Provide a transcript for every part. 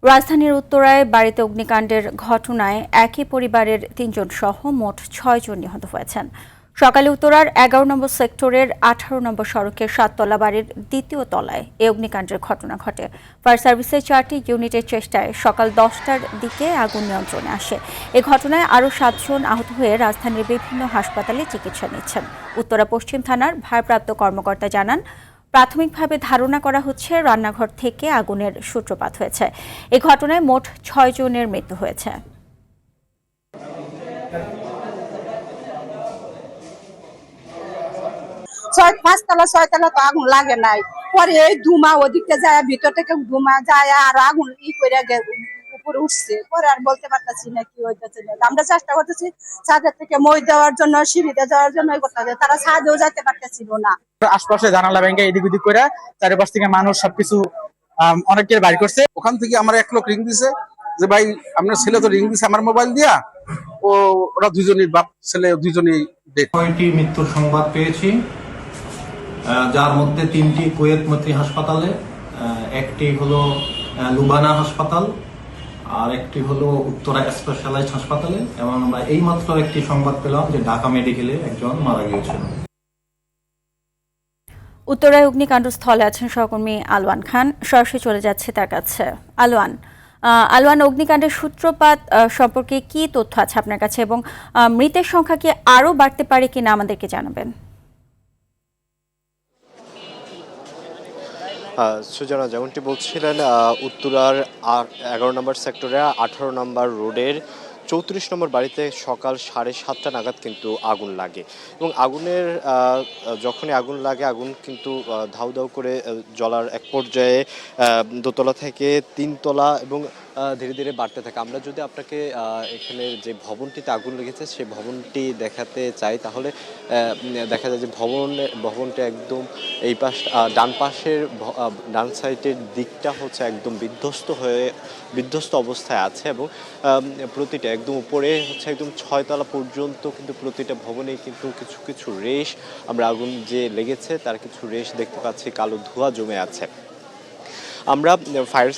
রাজধানীর উত্তরায় বাড়িতে অগ্নিকাণ্ডের ঘটনায় একই পরিবারের ৩ জন সহ মোট ৬ জন নিহত হয়েছেন। সকালে উত্তরার ১১ নম্বর সেক্টরের ১৮ নম্বর সড়কের ৭তলা বাড়ির দ্বিতীয় তলায় এই অগ্নিকাণ্ডের ঘটনা ঘটে। ফায়ার সার্ভিসের ৪টি ইউনিটের চেষ্টায় সকাল ১০টার দিকে আগুন নিয়ন্ত্রণে আসে। এ ঘটনায় আরও ৭ জন আহত হয়ে রাজধানীর বিভিন্ন হাসপাতালে চিকিৎসা নিচ্ছেন। উত্তরা পশ্চিম থানার ভারপ্রাপ্ত কর্মকর্তা জানান, প্রাথমিকভাবে ধারণা করা হচ্ছে রান্নাঘর থেকে আগুনের সূত্রপাত হয়েছে। এ ঘটনায় মোট ৬ জনের মৃত্যু হয়েছে। পাঁচতলা ছয়তলা তো আগুন লাগে নাই, পরে এই ধুমা ওদিকটা যায়, ভিতর থেকে ধুমা যায় আর আগুন করে উপরে উঠছে। পরে আর বলতে পারতেছি না কি হইতেছে। আমরা চেষ্টা করতেছি ছাদের থেকে মই দেওয়ার জন্য, সিঁড়িতে যাওয়ার জন্য, তারা ছাদেও যাইতে পারতেছিল না। আশপাশে জানালা ভেঙে এদিক ওদিক করে চারিপাশ থেকে মানুষ সবকিছু অনেকের বাইর করছে। ওখান থেকে আমার এক লোক রিং দিছে যে ভাই আপনার ছেলে তো রিং দিছে আমার মোবাইল দিয়া, ওরা দুজনই বাপ ছেলে দুজনই ডেথ। ৬টি মৃত্যুর সংবাদ পেয়েছি, যার মধ্যে 3টি কুয়েত মৈত্রী হাসপাতালে, একটি হলো লুবানা হাসপাতাল, আর একটি হলো উত্তরা স্পেশালাইজড হাসপাতালে। এবং আমরা এইমাত্র একটি সংবাদ পেলাম যে ঢাকা মেডিকেলে একজন মারা গিয়েছিল। উত্তরায় অগ্নিকাণ্ড স্থলে আছেন সহকর্মী আলওয়ান খান। সরাসরি চলে যাচ্ছে তার কাছে। আলওয়ান, অগ্নিকাণ্ডের সূত্রপাত সম্পর্কে কি তথ্য আছে আপনার কাছে, এবং মৃতের সংখ্যা কি আরও বাড়তে পারে কিনা আমাদেরকে জানাবেন। সুজানা, যেমনটি বলছিলেন, উত্তরার 11 নম্বর সেক্টরে 18 নম্বর রোডের 34 নম্বর বাড়িতে সকাল 7:30টা নাগাদ কিন্তু আগুন লাগে। এবং আগুনের যখনই আগুন লাগে, আগুন কিন্তু ধাউ ধাউ করে জ্বলার এক পর্যায়ে দোতলা থেকে 3 তলা এবং ধীরে ধীরে বাড়তে থাকে। আমরা যদি আপনাকে এখানে যে ভবনটিতে আগুন লেগেছে সেই ভবনটি দেখাতে চাই, তাহলে দেখা যায় যে ভবনটা একদম এই পাশ ডান সাইডের দিকটা হচ্ছে একদম বিধ্বস্ত অবস্থায় আছে। এবং প্রতিটা একদম উপরে হচ্ছে একদম 6 তলা পর্যন্ত কিন্তু প্রতিটা ভবনে কিন্তু কিছু কিছু রেশ, আমরা আগুন যে লেগেছে তার কিছু রেশ দেখতে পাচ্ছি, কালো ধোঁয়া জমে আছে। আমরা ফায়ার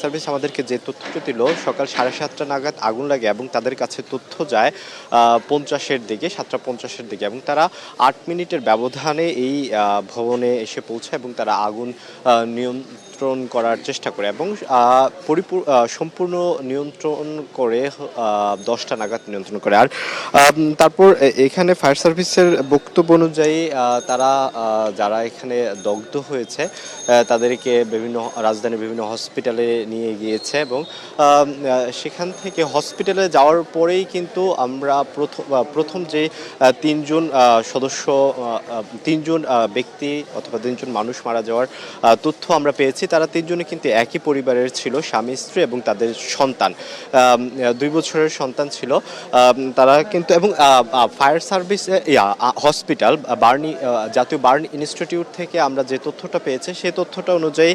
সার্ভিস আমাদেরকে যে তথ্যটি দিল, সকাল 7:30টা নাগাদ আগুন লাগে এবং তাদের কাছে তথ্য যায় 7:50-এর দিকে, এবং তারা 8 মিনিটের ব্যবধানে এই ভবনে এসে পৌঁছায় এবং তারা আগুন নিয়ন্ত্রণ করার চেষ্টা করে এবং সম্পূর্ণ নিয়ন্ত্রণ করে 10টা নাগাদ নিয়ন্ত্রণ করে। আর তারপর এখানে ফায়ার সার্ভিসের বক্তব্য অনুযায়ী তারা যারা এখানে দগ্ধ হয়েছে তাদেরকে রাজধানীর বিভিন্ন হসপিটালে নিয়ে গিয়েছে। এবং সেখান থেকে হসপিটালে যাওয়ার পরেই কিন্তু আমরা প্রথম যে 3জন ব্যক্তি অথবা 3জন মানুষ মারা যাওয়ার তথ্য আমরা পেয়েছি, তারা 3জনই কিন্তু একই পরিবারের ছিল, স্বামী স্ত্রী এবং তাদের সন্তান, 2 বছরের সন্তান ছিল তারা কিন্তু। এবং ফায়ার সার্ভিস হসপিটাল জাতীয় বার্ন ইনস্টিটিউট থেকে আমরা যে তথ্যটা পেয়েছি সেই তথ্যটা অনুযায়ী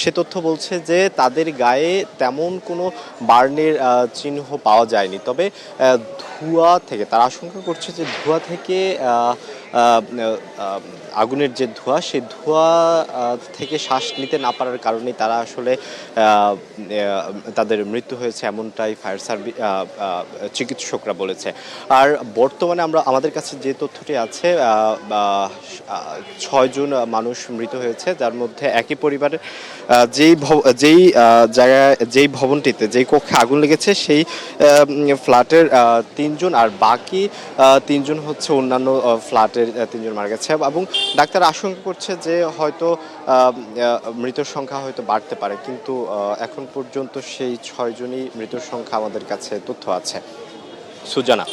সে তথ্য বলছে যে তাদের গায়ে তেমন কোনো বার্নের চিহ্ন পাওয়া যায়নি, তবে ধোঁয়া থেকে তারা আশঙ্কা করছে যে ধোঁয়া থেকে আগুনের যে ধোঁয়া, সেই ধোঁয়া থেকে শ্বাস নিতে না পারার কারণে তারা আসলে তাদের মৃত্যু হয়েছে, এমনটাই ফায়ার সার্ভিস চিকিৎসকরা বলেছে। আর বর্তমানে আমাদের কাছে যে তথ্যটি আছে, 6 জন মানুষ মৃত হয়েছে, যার মধ্যে একই পরিবারের যেই ভবনটিতে যেই কক্ষে আগুন লেগেছে সেই ফ্ল্যাটের 3 জন, আর বাকি 3 জন হচ্ছে অন্যান্য ফ্ল্যাটের 3 জন মারা গেছে। এবং ডাক্তার আশঙ্কা করছে যে হয়তো মৃতের সংখ্যা হয়তো বাড়তে পারে, কিন্তু এখন পর্যন্ত সেই 6 জনই মৃতের সংখ্যা আমাদের কাছে তথ্য আছে। সুজানা।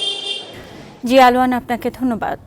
জি আলওয়ান, আপনাকে ধন্যবাদ।